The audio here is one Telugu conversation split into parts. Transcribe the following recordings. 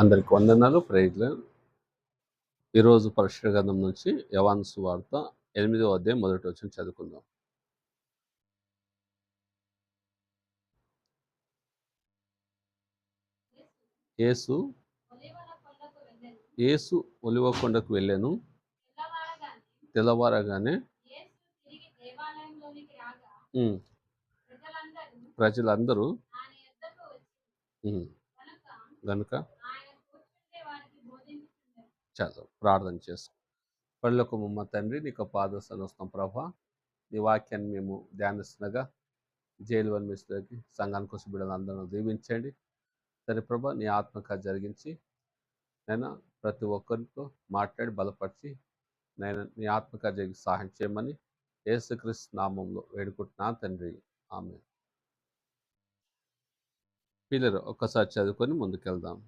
అందరికి వందనాలు. ప్రైజ్‌లు. ఈరోజు పరిశుద్ధ గ్రంథం నుంచి యోహాను సువార్త 8వ అధ్యాయం మొదటి వచనం చదువుకుందాం. యేసు ఒలివ కొండకు వెళ్ళెను. తెల్లవారగానే ప్రజలందరూ గనుక చాలు ప్రార్థన చేసుకో. పరలోకము మా తండ్రి, నీకు పాదాసన వస్తాం ప్రభా. నీ వాక్యాన్ని మేము ధ్యానిస్తుండగా జైలు వన్మిస్తులకి సంఘానికి వచ్చి బిడ్డలందరూ దీవించండి. సరే ప్రభా, నీ ఆత్మకార్యం జరిగించి నేను ప్రతి ఒక్కరితో మాట్లాడి బలపరిచి నేను నీ ఆత్మకార్యం జరిగి సహాయం చేయమని యేసుక్రీస్తు నామంలో వేడుకుంటున్నా తండ్రి, ఆమేన్. పిల్లలు ఒక్కసారి చదువుకొని ముందుకెళ్దాం.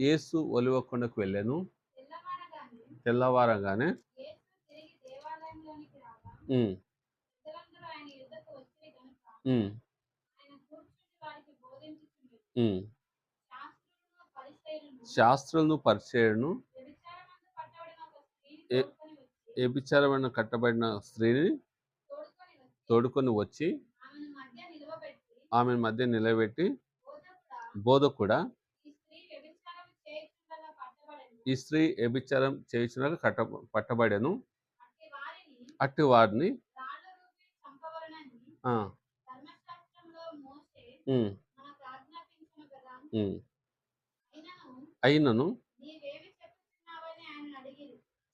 యేసు ఒలివ కొండకు వెళ్ళాను. తెల్లవారగానే శాస్త్రులను పరిచయులను వ్యభిచారమైన కట్టబడిన స్త్రీని తోడుకొని వచ్చి ఆమె మధ్య నిలబెట్టి, బోధకుడా, ఈ స్త్రీ వ్యభిచారం చేయుచున్నగా పట్టబడెను. అట్టి వారిని అయినను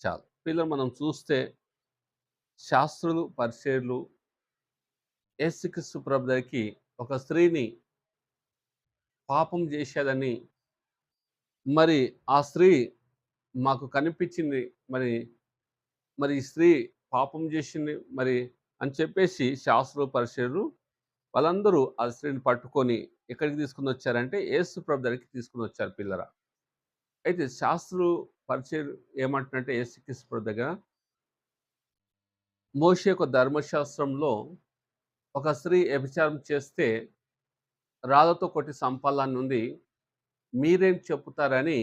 చాలు. పిల్లలు మనం చూస్తే శాస్త్రులు పరిచయులు యేసుక్రీస్తు ప్రభు దగ్గరికి ఒక స్త్రీని పాపం చేసేదని, మరి ఆ స్త్రీ మాకు కనిపించింది, మరి ఈ స్త్రీ పాపం చేసింది మరి అని చెప్పేసి శాస్త్రులు పరిచయులు వాళ్ళందరూ ఆ స్త్రీని పట్టుకొని ఎక్కడికి తీసుకుని వచ్చారంటే యేసు ప్రభు దగ్గరికి తీసుకుని వచ్చారు పిల్లరా. అయితే శాస్త్రులు పరిచయులు ఏమంటున్నారంటే యేసుక్రీస్తు ప్రభు దగ్గర మోషే యొక్క ధర్మశాస్త్రంలో ఒక స్త్రీ వ్యభిచారం చేస్తే రాళ్ళతో కొట్టి సంపాలని ఉంది, మీరేం చెప్పుతారని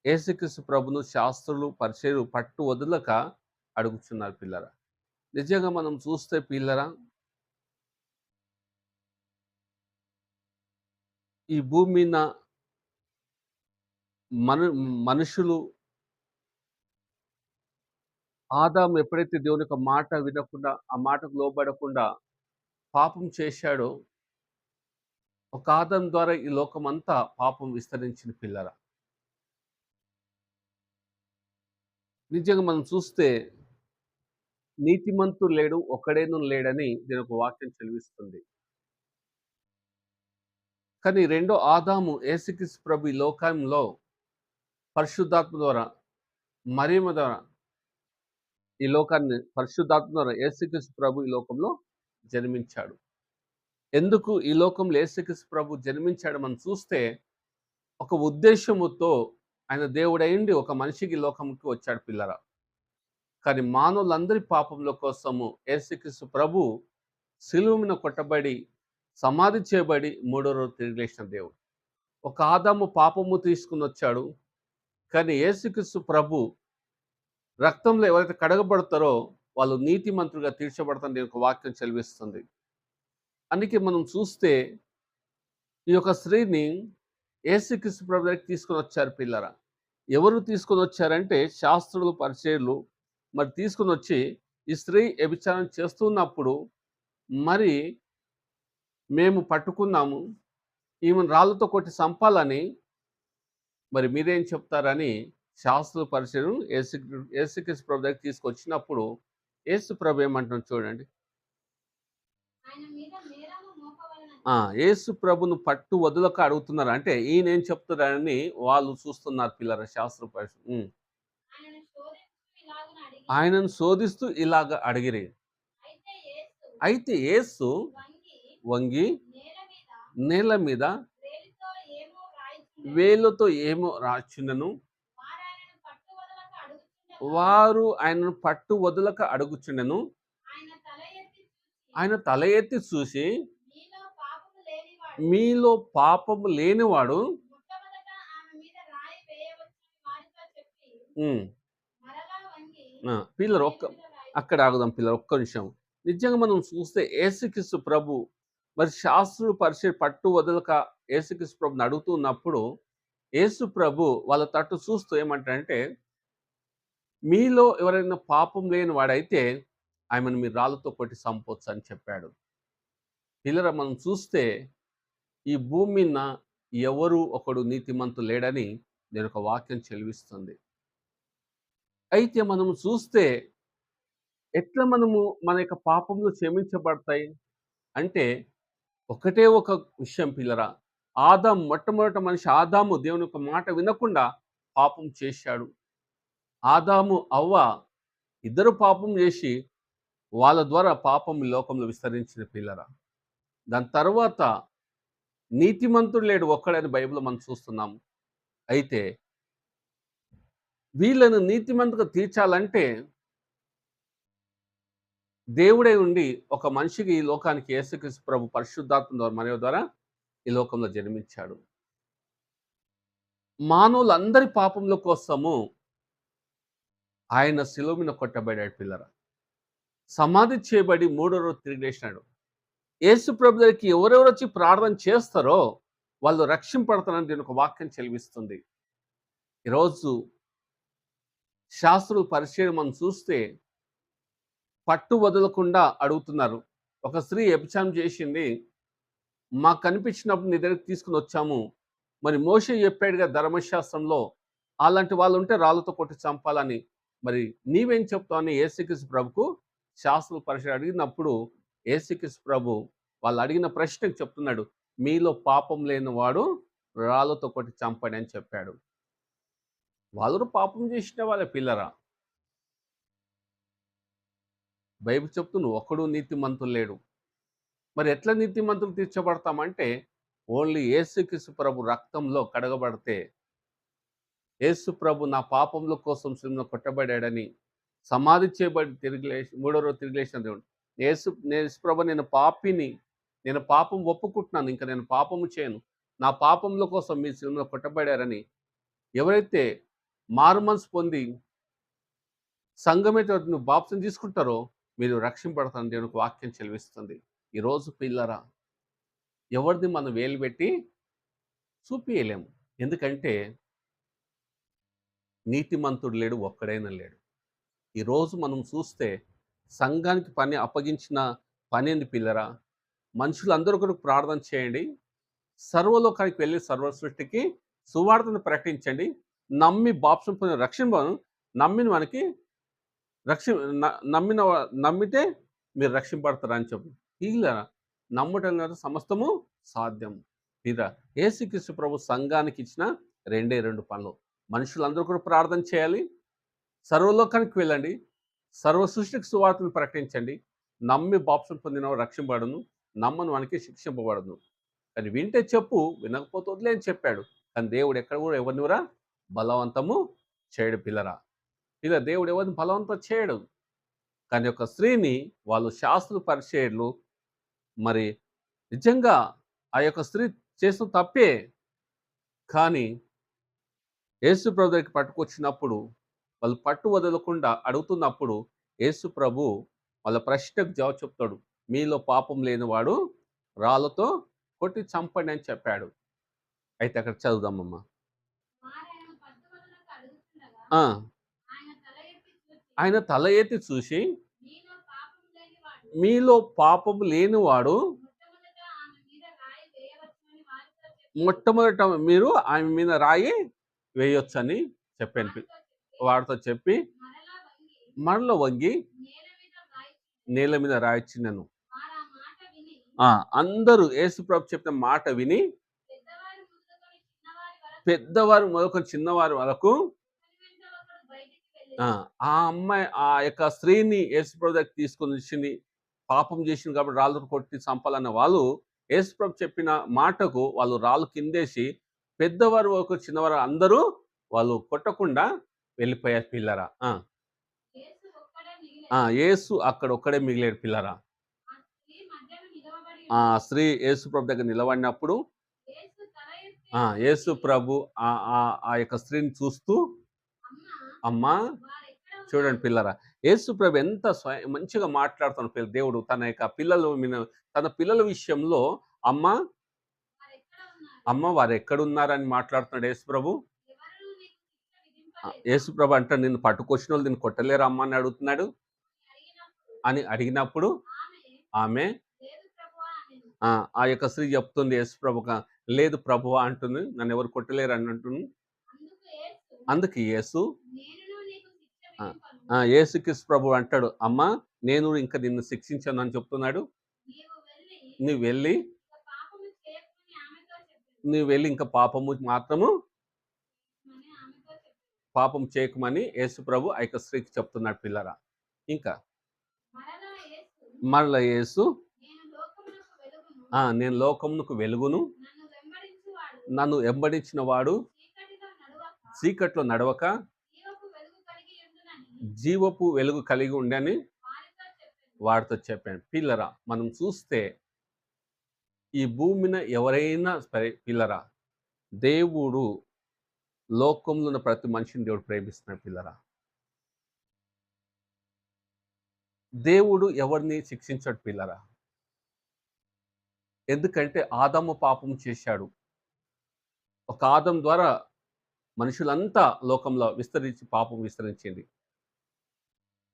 యేసుక్రీస్తు ప్రభును శాస్త్రులు పరిచయులు పట్టు వదలక అడుగుతున్నారు పిల్లరా. నిజంగా మనం చూస్తే పిల్లరా, ఈ భూమి మీద మనుషులు ఆదాము ఎప్పుడైతే దేవుని యొక్క మాట వినకుండా, ఆ మాటకు లోబడకుండా పాపం చేశాడో, ఒక ఆదాము ద్వారా ఈ లోకమంతా పాపం విస్తరించిన పిల్లరా. నిజంగా మనం చూస్తే నీతిమంతుడు లేడు, ఒక్కడేను లేడని దీని ఒక వాక్యం చదివిస్తుంది. కానీ రెండో ఆదాము యేసుక్రీస్తు ప్రభు ఈ లోకంలో పరిశుద్ధాత్మ ద్వారా మరియమ్మ ద్వారా ఈ లోకాన్ని పరిశుద్ధాత్మ ద్వారా యేసుక్రీస్తు ప్రభు ఈ లోకంలో జన్మించాడు. ఎందుకు ఈ లోకంలో యేసుక్రీస్తు ప్రభు జన్మించాడు మనం చూస్తే ఒక ఉద్దేశముతో ఆయన దేవుడైండి ఒక మనిషికి లోకంకి వచ్చాడు పిల్లరా. కానీ మానవులందరి పాపముల కోసము యేసుక్రీస్తు ప్రభు శిలువ మీద కొట్టబడి సమాధి చేయబడి మూడో రోజు తిరిగి లేచిన దేవుడు. ఒక ఆదాము పాపము తీసుకుని వచ్చాడు, కానీ యేసుక్రీస్తు ప్రభు రక్తంలో ఎవరైతే కడగబడతారో వాళ్ళు నీతిమంతులుగా తీర్చబడతారని ఒక వాక్యం చదివిస్తుంది. అందుకే మనం చూస్తే ఈ యొక్క స్త్రీని యేసుక్రీస్తు ప్రభు దగ్గరికి తీసుకొని వచ్చారు పిల్లరా. ఎవరు తీసుకొని వచ్చారంటే శాస్త్రులు పరిచయులు మరి తీసుకుని వచ్చి ఈ స్త్రీ వ్యభిచారం చేస్తున్నప్పుడు మరి మేము పట్టుకున్నాము, ఈమెను రాళ్ళతో కొట్టి చంపాలని, మరి మీరేం చెప్తారని శాస్త్రులు పరిచయులు యేసుక్రీస్తు ప్రభు దగ్గరికి తీసుకొచ్చినప్పుడు యేసు ప్రభు ఏమంటున్నాడు చూడండి. యేసు ప్రభును పట్టు వదులక అడుగుతున్నారు. అంటే ఈయన ఏం చెప్తున్నారని వాళ్ళు చూస్తున్నారు పిల్లల శాస్త్ర పరిచయులు. ఆయనను శోధిస్తూ ఇలాగ అడిగిరి. అయితే యేసు వంగి నేల మీద వేలుతో ఏమో రాచుండెను. వారు ఆయనను పట్టు వదలక అడుగుచుండెను. ఆయన తల ఎత్తి చూసి మీలో పాపము లేనివాడు మొట్టమొదట ఆమె మీద రాయి వేయవచ్చని వారితో చెప్పి హ్మ్. మరలా వంగి పిల్లలు నేల మీద రాయి అక్కడ ఆగుదాం పిల్లలు ఒక్క నిమిషం. నిజంగా మనం చూస్తే యేసుక్రీస్తు ప్రభు మరి శాస్త్రులు పరిచయం పట్టు వదలక యేసుక్రీస్తు ప్రభుని అడుగుతున్నప్పుడు యేసు ప్రభు వాళ్ళ తట్టు చూస్తూ ఏమంటాడంటే, మీలో ఎవరైనా పాపం లేని వాడైతే ఆమెను మీరు రాళ్ళతో కొట్టి చంపొచ్చు అని చెప్పాడు. పిల్లరా మనం చూస్తే ఈ భూమి మీన ఎవరు ఒకడు నీతిమంతుడు లేడని నేనొక వాక్యం చెలివిస్తుంది. అయితే మనం చూస్తే ఎట్లా మనము మన యొక్క పాపములు క్షమించబడతాయి అంటే ఒకటే ఒక విషయం పిల్లరా. మొట్టమొదట మనిషి ఆదాము దేవుని యొక్క మాట వినకుండా పాపం చేశాడు. ఆదాము, అవ్వ ఇద్దరు పాపం చేసి వాళ్ళ ద్వారా పాపం ఈ లోకంలో విస్తరించిన పిల్లరా. దాని తర్వాత నీతిమంతుడు లేడు ఒక్కడని బైబిల్‌లో మనం చూస్తున్నాము. అయితే వీళ్ళను నీతిమంతుగా తీర్చాలంటే దేవుడై ఉండి ఒక మనిషికి ఈ లోకానికి యేసుక్రీస్తు ప్రభు పరిశుద్ధాత్మ ద్వారా మన ద్వారా ఈ లోకంలో జన్మించాడు. మానవులందరి పాపముల కోసము ఆయన శిలువ మీద కొట్టబడాడు పిల్లరా. సమాధి చేయబడి మూడో రోజు తిరిగి లేచినాడు. యేసు ప్రభు దగ్గరికి ఎవరెవరొచ్చి ప్రార్థన చేస్తారో వాళ్ళు రక్షింపడతారని దీని ఒక వాక్యం చెలివిస్తుంది. ఈరోజు శాస్త్రుల పరిచయం మనం చూస్తే పట్టు వదలకుండా అడుగుతున్నారు. ఒక స్త్రీ వ్యభిచారం చేసింది. మాకు కనిపించినప్పుడు నీ దగ్గరికి తీసుకొని వచ్చాము. మరి మోషే చెప్పాడుగా ధర్మశాస్త్రంలో అలాంటి వాళ్ళు ఉంటే రాళ్ళతో కొట్టి చంపాలని. మరి నీవేం చెప్తావు అని యేసుక్రీస్తు ప్రభుకు శాస్త్రుల పరిచయం అడిగినప్పుడు యేసుక్రీస్తు ప్రభు వాళ్ళు అడిగిన ప్రశ్నకు చెప్తున్నాడు. మీలో పాపం లేని వాడు రాళ్ళతో కొట్టి చంపండి అని చెప్పాడు. వాళ్ళు పాపం చేసిన వాళ్ళే పిల్లరా. బైబిల్ చెప్తుంది ఒక్కడు నీతిమంతులు లేడు. మరి ఎట్లా నీతిమంతులు తీర్చబడతామంటే ఓన్లీ యేసుక్రీస్తు ప్రభు రక్తంలో కడగబడితే యేసు ప్రభు నా పాపముల కోసం సిలువలో కొట్టబడాడని సమాధి చేయబడి తిరిగి లేచి మూడో రోజు తిరిగి లేచిన దేవుడు. యేసు ప్రభు నేను పాపిని, నేను పాపం ఒప్పుకుంటున్నాను, ఇంకా నేను పాపము చేయను, నా పాపముల కోసం మీ సిలువలో కొట్టబడారని ఎవరైతే మారుమనసు పొంది సంఘమైతే నువ్వు బాప్తిసం తీసుకుంటారో మీరు రక్షింపడతారని దేవునికి వాక్యం చెలివిస్తుంది. ఈరోజు పిల్లరా ఎవరిది మనం వేలు పెట్టి చూపియలేము. ఎందుకంటే నీతిమంతుడు లేడు, ఒక్కడైనా లేడు. ఈరోజు మనం చూస్తే సంఘానికి పని అప్పగించిన పని ఏంది పిల్లరా? మనుషులందరూ కొరకు ప్రార్థన చేయండి. సర్వలోకానికి వెళ్ళి సర్వ సృష్టికి సువార్తను ప్రకటించండి. నమ్మి బాప్తిసం పొందిన రక్షణ నమ్మిన మనకి నమ్మితే మీరు రక్షింపడతారా అని చెప్పు. ఇలా నమ్మటం సమస్తము సాధ్యం. ఇదా యేసుక్రీస్తు ప్రభు సంఘానికి ఇచ్చిన రెండు పనులు. మనుషులందరూ కూడా ప్రార్థన చేయాలి. సర్వలోకానికి వెళ్ళండి. సర్వ సృష్టికి సువార్తను ప్రకటించండి. నమ్మి బాప్తిసం పొందిన రక్షింపబడును, నమ్మని వానికి శిక్షింపబడను. కానీ వింటే చెప్పు, వినకపోతే వదిలే అని చెప్పాడు. కానీ దేవుడు ఎక్కడ కూడా ఎవరిని కూడా బలవంతము చేయడు పిల్లరా. ఇలా దేవుడు ఎవరిని బలవంతం చేయడు. కానీ ఒక స్త్రీని వాళ్ళు శాస్త్ర పరిచయులు మరి నిజంగా ఆ యొక్క స్త్రీ చేసిన తప్పే. కానీ యేసు ప్రభు దగ్గరికి పట్టుకొచ్చినప్పుడు వాళ్ళు పట్టు వదలకుండా అడుగుతున్నప్పుడు యేసు ప్రభు వాళ్ళ ప్రశ్నకు జవాబు చెప్తాడు. మీలో పాపం లేనివాడు రాళ్ళతో కొట్టి చంపండి అని చెప్పాడు. అయితే అక్కడ చదువుదామమ్మా. ఆయన తల ఎత్తి చూసి మీలో పాపం లేనివాడు మొట్టమొదట మీరు ఆమె మీద రాయి వేయొచ్చని చెప్పాను. వాడితో చెప్పి మరలో వంగి నేల మీద రాయిచ్చినను. అందరూ యేసు ప్రభు చెప్పిన మాట విని పెద్దవారు మొదలుకొని చిన్నవారి వరకు ఆ అమ్మాయి ఆ యొక్క స్త్రీని యేసు ప్రభు దగ్గర తీసుకొని వచ్చింది. పాపం చేసింది కాబట్టి రాళ్ళు కొట్టి చంపాలన్న వాళ్ళు యేసు ప్రభు చెప్పిన మాటకు వాళ్ళు రాళ్ళు కిందేసి పెద్దవారు ఒక చిన్నవారు అందరూ వాళ్ళు కొట్టకుండా వెళ్ళిపోయారు పిల్లరా. యేసు అక్కడ ఒక్కడే మిగిలేడు పిల్లరా. ఆ స్త్రీ యేసు ప్రభు దగ్గర నిలబడినప్పుడు యేసు తల ఎత్తి యేసు ప్రభు ఆ యొక్క స్త్రీని చూస్తూ, అమ్మా అమ్మా వారెక్కడ చూడండి ఉన్నారు? పిల్లరా, యేసు ప్రభు ఎంత మంచిగా మాట్లాడుతున్న దేవుడు తన యొక్క తన పిల్లల విషయంలో అమ్మ వారెక్కడ ఉన్నారు? అమ్మ వారు ఎక్కడున్నారని మాట్లాడుతున్నాడు యేసు ప్రభు. ఎవరు నీకు శిక్ష విధింపలేదా? యేసు ప్రభు అంటాడు, నిన్ను పట్టుకొచ్చిన వాళ్ళు నిన్ను కొట్టలేరా అమ్మ అని అడుగుతున్నాడు. అడిగినప్పుడు ఆమె లేదు ప్రభువా అనెను. ఆ యొక్క స్త్రీ చెప్తుంది యేసు ప్రభుక, లేదు ప్రభువా అంటుంది, నన్ను ఎవరు కొట్టలేరు అని అంటుంది. అందుకు యేసు నేనును నీకు శిక్ష ఆ, విధింపను. యేసుక్రీస్తు ప్రభు అంటాడు, అమ్మా నేను ఇంకా నిన్ను శిక్షించను అని చెప్తున్నాడు. నీవు వెళ్ళి నువ్వు వెళ్ళి ఇక పాపము చేయకుని ఆమెతో చెప్పెను. నువ్వు వెళ్ళి ఇంకా పాపము మాత్రము అని ఆమెతో చెప్పెను. పాపం చేయకమని యేసు ప్రభు ఆ యొక్క స్త్రీకి చెప్తున్నాడు పిల్లరా. ఇంకా మరలా యేసు మరల యేసు నేను లోకమునకు వెలుగును. నేను లోకమునకు వెలుగును, నన్ను వెంబడించువాడు నన్ను వెంబడించిన వాడు చీకటిలో నడవక చీకట్లో నడవక జీవపు వెలుగు కలిగి ఉండునని జీవపు వెలుగు కలిగి ఉండని వారితో చెప్పెను. వాడితో చెప్పాను. పిల్లరా, మనం చూస్తే ఈ భూమిన ఎవరైనా సరే పిల్లరా, దేవుడు లోకంలో ఉన్న ప్రతి మనిషిని దేవుడు ప్రేమిస్తున్నాడు పిల్లరా. దేవుడు ఎవరిని శిక్షించాడు పిల్లరా. ఎందుకంటే ఆదాము పాపం చేశాడు. ఒక ఆదం ద్వారా మనుషులంతా లోకంలో పాపం విస్తరించింది.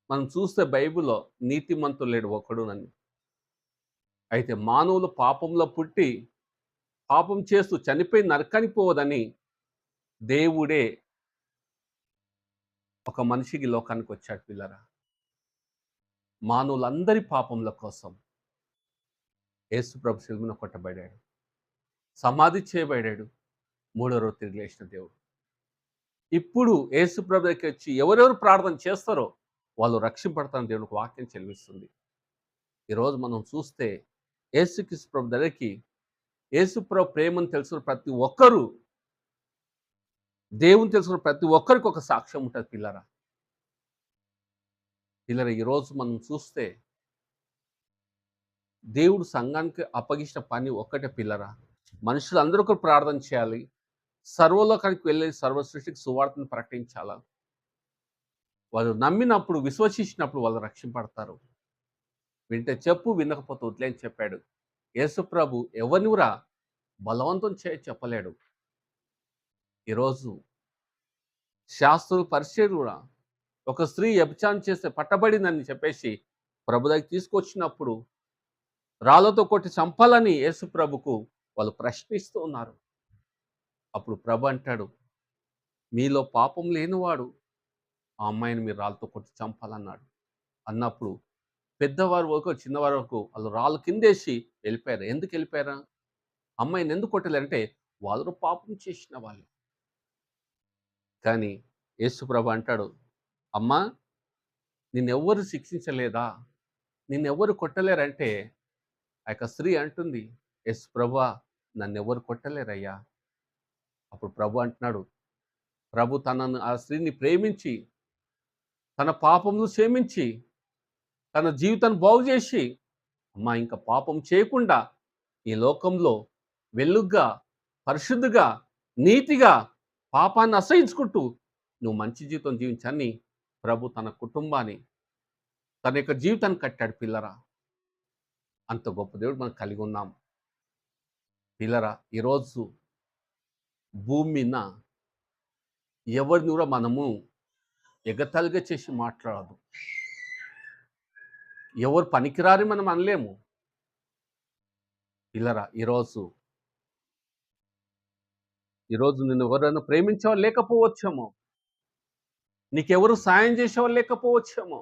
మనం చూస్తే బైబిల్లో నీతిమంతుడు లేడు ఒకడు నన్ను. అయితే మానవులు పాపంలో పుట్టి పాపం చేస్తూ చనిపోయి నరకానికి పోవదని దేవుడే ఒక మనిషికి లోకానికి వచ్చాడు పిల్లరా. మానవులందరి పాపముల కోసం యేసు ప్రభు శిలువన కొట్టబడాడు, సమాధి చేయబడాడు, మూడో రోజు తిరిగి లేచిన దేవుడు. ఇప్పుడు యేసు ప్రభు దగ్గరికి వచ్చి ఎవరెవరు ప్రార్థన చేస్తారో వాళ్ళు రక్షింపడతారని దేవునికి వాక్యం చెల్లిస్తుంది. ఈరోజు మనం చూస్తే యేసుక్రీస్తు ప్రభు దగ్గరికి యేసు ప్రభు ప్రేమను తెలుసుకున్న ప్రతి ఒక్కరూ, దేవుని తెలుసుకున్న ప్రతి ఒక్కరికి ఒక సాక్ష్యం ఉంటుంది పిల్లరా. ఈరోజు మనం చూస్తే దేవుడు సంఘానికి అప్పగించిన పని ఒక్కటే పిల్లరా. మనుషులందరూ కూడా ప్రార్థన చేయాలి, సర్వలోకానికి వెళ్ళి సర్వ సృష్టికి సువార్తను ప్రకటించాలా. వాళ్ళు నమ్మినప్పుడు, విశ్వసించినప్పుడు వాళ్ళు రక్షింపడతారు. వింటే చెప్పు, వినకపోతే వదిలే అని చెప్పాడు యేసు ప్రభు. ఎవరినిరా బలవంతం చెప్పలేడు. ఈరోజు శాస్త్రులు పరిచయం కూడా ఒక స్త్రీ వ్యభిచారం చేస్తే పట్టబడిందని చెప్పేసి ప్రభు దగ్గర తీసుకొచ్చినప్పుడు రాళ్ళతో కొట్టి చంపాలని యేసు ప్రభుకు వాళ్ళు ప్రశ్నిస్తూ ఉన్నారు. అప్పుడు ప్రభు అంటాడు, మీలో పాపం లేనివాడు ఆ అమ్మాయిని మీరు రాళ్ళతో కొట్టి చంపాలన్నాడు. అన్నప్పుడు పెద్దవారు వరకు చిన్నవారు వరకు వాళ్ళు రాళ్ళు కిందేసి వెళ్ళిపోయారు. ఎందుకు వెళ్ళిపోయారా? అమ్మాయిని ఎందుకు కొట్టలేరంటే వాళ్ళు పాపం చేసిన వాళ్ళు. కానీ యేసు ప్రభు అంటాడు, అమ్మా నిన్నెవ్వరు శిక్షించలేదా, నిన్నెవ్వరు కొట్టలేరంటే ఆ యొక్క స్త్రీ అంటుంది, యేసు ప్రభువా నన్నెవ్వరు కొట్టలేరయ్యా. అప్పుడు ప్రభు అంటున్నాడు, ప్రభు ఆ స్త్రీని ప్రేమించి తన పాపమును క్షమించి తన జీవితాన్ని బాగు చేసి, అమ్మా ఇంకా పాపం చేయకుండా ఈ లోకంలో వెలుగ్గా, పరిశుద్ధిగా, నీతిగా పాపాన్ని అసహించుకుంటూ నువ్వు మంచి జీవితం జీవించని ప్రభు తన కుటుంబాన్ని, తన యొక్క జీవితాన్ని కట్టాడు పిల్లరా. అంత గొప్ప దేవుడు మనం కలిగి ఉన్నాం పిల్లరా. ఈరోజు భూమి మీద ఎవరిని కూడా మనము ఎగతాళిగా చేసి మాట్లాడదు. ఎవరు పనికిరాని మనం అనలేము పిల్లరా. ఈరోజు నిన్ను ఎవరైనా ప్రేమించేవాళ్ళు లేకపోవచ్చేమో, నీకెవరు సాయం చేసేవాళ్ళు లేకపోవచ్చేమో,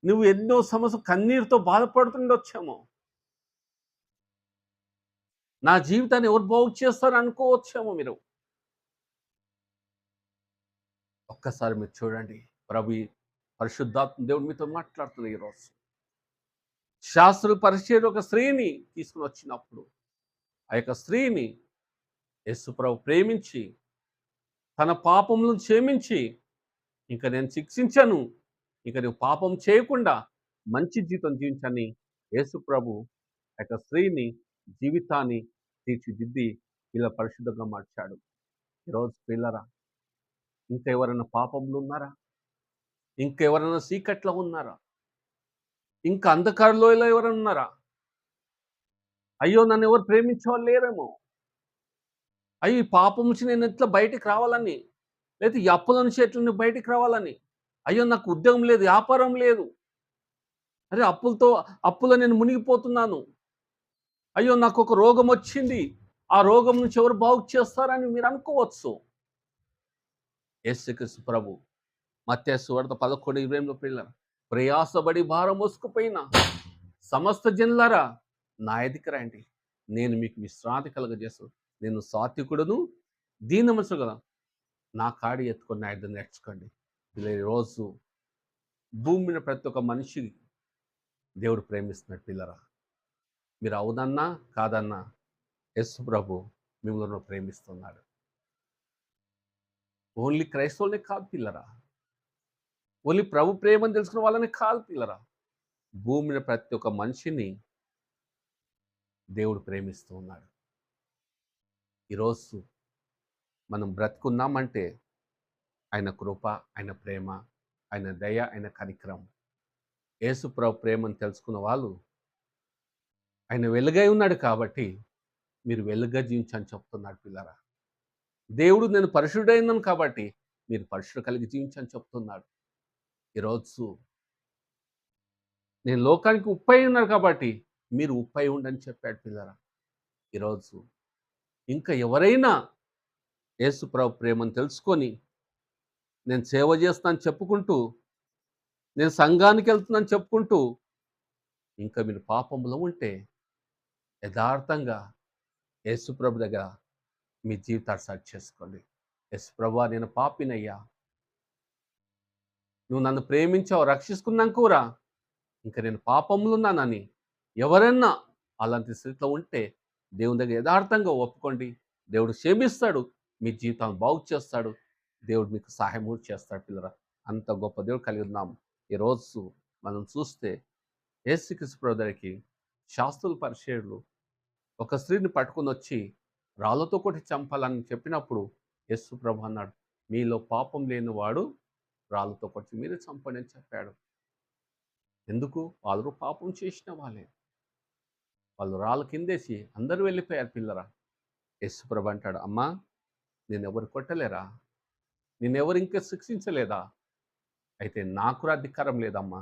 నువ్వు ఎన్నో సమస్య కన్నీరుతో బాధపడుతుండొచ్చేమో, నా జీవితాన్ని ఎవరు బాగు చేస్తారు అనుకోవచ్చేమో. మీరు ఒక్కసారి మీరు చూడండి, ప్రభు పరిశుద్ధాత్మ దేవుడు మీతో మాట్లాడుతున్నారు. ఈరోజు శాస్త్రుల పరిచయం ఒక స్త్రీని తీసుకుని వచ్చినప్పుడు ఆ యొక్క స్త్రీని యేసు ప్రభు ప్రేమించి తన పాపములను క్షమించి, ఇంకా నేను శిక్షించను, ఇంకా నువ్వు పాపం చేయకుండా మంచి జీవితం జీవించని యేసు ప్రభు ఆ యొక్క స్త్రీని జీవితాన్ని తీర్చిదిద్ది ఇలా పరిశుద్ధంగా మార్చాడు. ఈరోజు పిల్లరా, ఇంకెవరైనా పాపంలో ఉన్నారా? ఇంకెవరైనా చీకట్లో ఉన్నారా? ఇంకా అంధకార లోయలో ఎవరైనా ఉన్నారా? అయ్యో, నన్ను ఎవరు ప్రేమించేవాళ్ళు లేరేమో. అయ్యో, ఈ పాపం నుంచి నేను ఎట్లా బయటికి రావాలని, లేకపోతే ఈ అప్పుల నుంచి ఎట్లా నేను బయటికి రావాలని, అయ్యో నాకు ఉద్యోగం లేదు, వ్యాపారం లేదు, అరే అప్పులో నేను మునిగిపోతున్నాను, అయ్యో నాకు ఒక రోగం వచ్చింది, ఆ రోగం నుంచి ఎవరు బాగు చేస్తారని మీరు అనుకోవచ్చు. యేసుక్రీస్తు ప్రభు మత్తయి సువార్త 11:20 పిల్లలు, ప్రయాసపడి భారం మోసుకుపోయిన సమస్త జనులారా నా ఎదుకు రండి, నేను మీకు విశ్రాంతి కలుగజేస్తాను. నేను సాత్వికుడును దీన మనసు కదా, నా కాడి ఎత్తుకొని నా యుద్ధం నేర్చుకోండి. ఇలా ఈరోజు భూమి మీద ప్రతి ఒక్క మనిషి దేవుడు ప్రేమిస్తున్నాడు పిల్లరా. మీరు అవునన్నా కాదన్నా యేసు ప్రభు మిమ్మల్ని ప్రేమిస్తున్నాడు. ఓన్లీ క్రైస్తవులనే కాదు పిల్లరా, ఓన్లీ ప్రభు ప్రేమను తెలుసుకున్న వాళ్ళని కాదు పిల్లరా, భూమి మీద ప్రతి ఒక్క మనిషిని దేవుడు ప్రేమిస్తూ ఉన్నాడు. ఈరోజు మనం బ్రతుకున్నామంటే ఆయన కృప, ఆయన ప్రేమ, ఆయన దయ, ఆయన కనికరం. యేసు ప్రభు ప్రేమను తెలుసుకున్న వాళ్ళు ఆయన వెలుగై ఉన్నాడు కాబట్టి మీరు వెలుగుగా జీవించని చెప్తున్నాడు పిల్లరా. దేవుడు నేను పరిశుద్ధుడైనాను కాబట్టి మీరు పరిశుద్ధ కలిగి జీవించని చెప్తున్నాడు. ఈరోజు నేను లోకానికి ఉప్పై ఉన్నాను కాబట్టి మీరు ఉప్పై ఉండని చెప్పాడు పిల్లరా. ఈరోజు ఇంకా ఎవరైనా యేసు ప్రభు ప్రేమను తెలుసుకొని నేను సేవ చేస్తానని చెప్పుకుంటూ, నేను సంఘానికి వెళ్తున్నాను చెప్పుకుంటూ ఇంకా మీరు పాపంలో ఉంటే యథార్థంగా యేసు ప్రభు దగ్గర మీ జీవితాన్ని సరి చేసుకోండి. యేసు ప్రభువా, నేను పాపినయ్యా, నువ్వు నన్ను ప్రేమించావు, రక్షించుకున్నాను కూడా, ఇంకా నేను పాపంలో ఉన్నానని ఎవరైనా అలాంటి స్థితిలో ఉంటే దేవుని దగ్గర యథార్థంగా ఒప్పుకోండి. దేవుడు క్షమిస్తాడు, మీ జీవితాన్ని బాగు చేస్తాడు, దేవుడు మీకు సహాయం కూడా చేస్తాడు పిల్లరా. అంత గొప్ప దేవుడు కలిగి ఉన్నాం. ఈరోజు మనం చూస్తే యేసుక్రీస్తు ప్రభు దగ్గరికి శాస్త్రులు, పరిసయ్యులు ఒక స్త్రీని పట్టుకొని వచ్చి రాళ్ళతో కొట్టి చంపాలని చెప్పినప్పుడు యేసు ప్రభు అన్నాడు, మీలో పాపం లేని వాడు రాళ్ళతో కొట్టి మీరే చంపండి అని చెప్పాడు. ఎందుకు? వాళ్ళు పాపం చేసిన వాళ్ళే. వాళ్ళు రాళ్ళ కిందేసి అందరూ వెళ్ళిపోయారు పిల్లరా. యేసు ప్రభు అంటాడు, అమ్మా నేనెవరు కొట్టలేరా? నేనెవరు ఇంకా శిక్షించలేదా? అయితే నాకు అధికారం లేదమ్మా,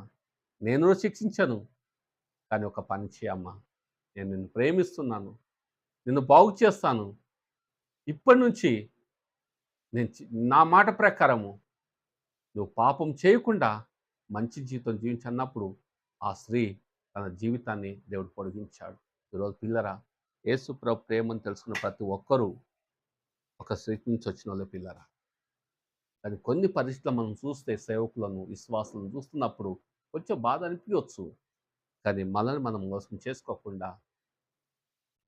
నేను శిక్షించను. కానీ ఒక పని చేయమ్మా, నేను నిన్ను ప్రేమిస్తున్నాను, నిన్ను బాగు చేస్తాను. ఇప్పటి నుంచి నా మాట ప్రకారము నువ్వు పాపం చేయకుండా మంచి జీవితం జీవించన్నప్పుడు ఆ స్త్రీ తన జీవితాన్ని దేవుడు పొడిగించాడు. ఈరోజు పిల్లరా, యేసు ప్రభు ప్రేమను తెలుసుకున్న ప్రతి ఒక్కరూ ఒక స్త్రీ నుంచి వచ్చిన వాళ్ళే పిల్లరా. కానీ కొన్ని పరిస్థితులు మనం చూస్తే సేవకులను, విశ్వాసులను చూస్తున్నప్పుడు కొంచెం బాధ అనిపించవచ్చు. కానీ మనల్ని మనం మోసం చేసుకోకుండా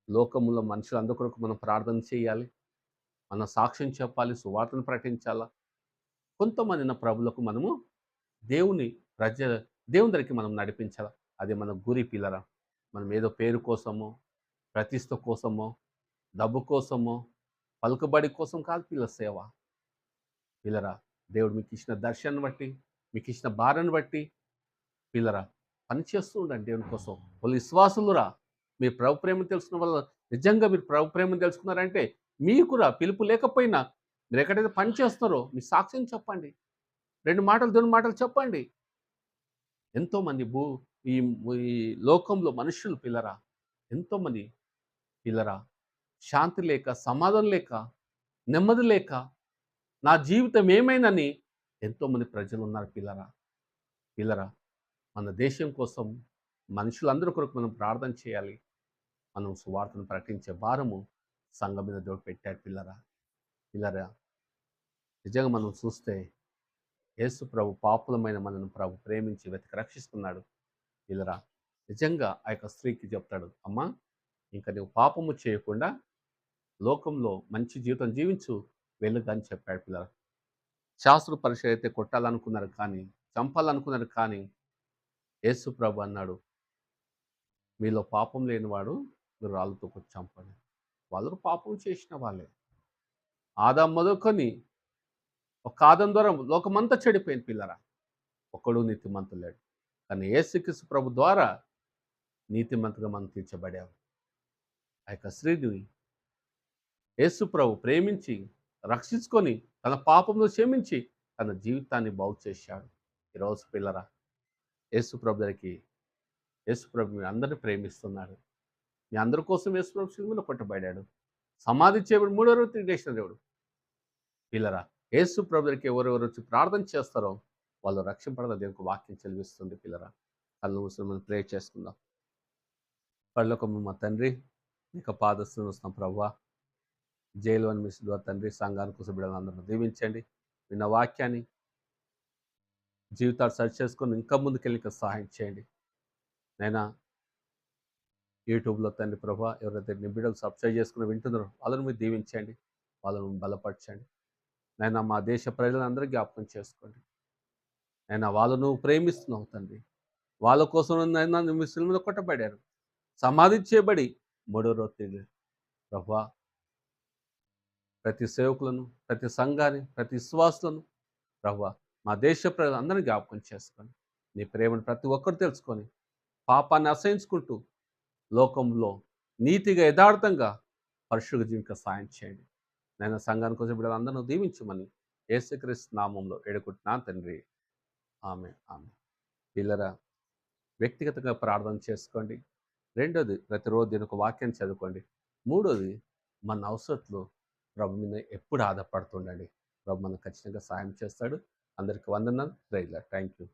లోకములో మనుషులందరి కొరకు మనం ప్రార్థన చేయాలి, మన సాక్ష్యం చెప్పాలి, సువార్తను ప్రకటించాలా. కొంతమంది ప్రభులకు మనము దేవుని దగ్గరికి మనం నడిపించాలి. అది మన గురి పిల్లరా. మనం ఏదో పేరు కోసమో, ప్రతిష్ట కోసమో, డబ్బు కోసమో, పలుకుబడి కోసం కాదు పిల్లల సేవ. పిల్లరా, దేవుడు మీకు ఇచ్చిన దర్శనాన్ని బట్టి, మీకు ఇచ్చిన భారాన్ని బట్టి పిల్లరా పని చేస్తూ ఉండండి దేవుని కోసం. వాళ్ళు విశ్వాసులురా, మీరు ప్రభు ప్రేమ తెలుసుకున్న వల్ల నిజంగా మీరు ప్రభు ప్రేమను తెలుసుకున్నారంటే మీకురా పిలుపు లేకపోయినా మీరు ఎక్కడైతే పని చేస్తున్నారో మీ సాక్ష్యం చెప్పండి, 2 మాటలు దేవుని మాటలు చెప్పండి. ఎంతోమంది ఈ ఈ లోకంలో మనుషులు పిల్లరా, ఎంతోమంది పిల్లరా శాంతి లేక, సమాధానం లేక, నెమ్మది లేక, నా జీవితం ఏమైందని ఎంతోమంది ప్రజలు ఉన్నారు పిల్లరా. పిల్లరా, మన దేశం కోసం మనుషులందరి కొరకు మనం ప్రార్థన చేయాలి. మనం సువార్తను ప్రకటించే భారము సంఘం మీద దేవుడు పెట్టాడు పిల్లరా. పిల్లరా, నిజంగా మనం చూస్తే యేసు ప్రభు పాపులమైన మనను ప్రభు ప్రేమించి వెతికి రక్షిస్తున్నాడు. పిల్లరా, నిజంగా ఆ యొక్క స్త్రీకి చెప్తాడు, అమ్మా ఇంకా నువ్వు పాపము చేయకుండా లోకంలో మంచి జీవితం జీవించు, వెలుగని చెప్పాడు పిల్లరా. శాస్త్ర పరిచయం అయితే కొట్టాలనుకున్నారు కానీ, చంపాలనుకున్నారు కానీ యేసు ప్రభు అన్నాడు, మీలో పాపం లేనివాడు మీరు రాళ్ళతో కొట్టి చంపండి. వాళ్ళు పాపం చేసిన వాళ్ళే. ఆదాం మొదలుకొని ఒక ఆదాం ద్వారా లోకమంతా చెడిపోయింది పిల్లరా. ఒక్కడు నీతిమంతుడు లేడు. కానీ యేసుక్రీస్తు ప్రభు ద్వారా నీతిమంతుగా మనం తీర్చబడాము. ఆ యొక్క స్త్రీని యేసు ప్రభు ప్రేమించి రక్షించుకొని తన పాపంలో క్షమించి తన జీవితాన్ని బాగు చేశాడు. ఈరోజు పిల్లరా, యేసు ప్రభు దగ్గరికి యేసు ప్రభు మీ అందరిని ప్రేమిస్తున్నాడు. మీ అందరి కోసం యేసు ప్రభు శిలువలో కొట్టబడ్డాడు. సమాధి చేయబడి మూడో రోజు తిరిగి లేచిన దేవుడు. పిల్లరా, యేసు ప్రభు దగ్గరికి ఎవరెవరు వచ్చి ప్రార్థన చేస్తారో వాళ్ళు రక్షింపడదని దేవునికి వాక్యం చెల్లిస్తుంది. పిల్లరా, కళ్ళు మూసుకొని మనం ప్రే చేసుకుందాం. పరలోకము మా తండ్రి, నీకు పాదస్తులు వస్తున్నాం ప్రభువా. జైలు అని మీ శిలువ తండ్రి, సంఘానికి కోసం బిడ్డలందరూ దీవించండి. విన్న వాక్యాన్ని జీవితాలు సరి చేసుకొని ఇంకా ముందుకెళ్ళి సహాయం చేయండి. నైనా యూట్యూబ్లో తండ్రి ప్రభా, ఎవరైతే నీ బిడ్డలు సబ్స్క్రైబ్ చేసుకుని వింటున్నారో వాళ్ళని మీరు దీవించండి, వాళ్ళను బలపరచండి. నైనా మా దేశ ప్రజలందరూ జ్ఞాపకం చేసుకోండి. నైనా వాళ్ళు నువ్వు ప్రేమిస్తున్నావు తండ్రి. వాళ్ళ కోసం నైనా నువ్వు సిలువలో కొట్టబడారు, సమాధి చేయబడి మూడో రోజు తిరిగి ప్రభా, ప్రతి సేవకులను, ప్రతి సంఘాన్ని, ప్రతి విశ్వాసులను ప్రభా, మా దేశ ప్రజలందరినీ జ్ఞాపకం చేసుకోండి. నీ ప్రేమను ప్రతి ఒక్కరు తెలుసుకొని పాపాన్ని అసహించుకుంటూ లోకంలో నీతిగా యథార్థంగా పరిశుద్ధ జీవిక సాయం చేయండి. నేను సంఘానికి వచ్చే బిడ్డలందరూ దీవించమని యేసుక్రీస్తు నామంలో వేడుకుంటున్నాను తండ్రి. ఆమె ఆమె. పిల్లరా, వ్యక్తిగతంగా ప్రార్థన చేసుకోండి. రెండోది, ప్రతిరోజు దీని ఒక వాక్యం చదువుకోండి. మూడోది, మన అవసరతలో ప్రభు మీద ఎప్పుడు ఆధారపడుతుండండి. ప్రభు మనకు ఖచ్చితంగా సాయం చేస్తాడు. అందరికీ వందనాలు. Praise Lord. Thank you.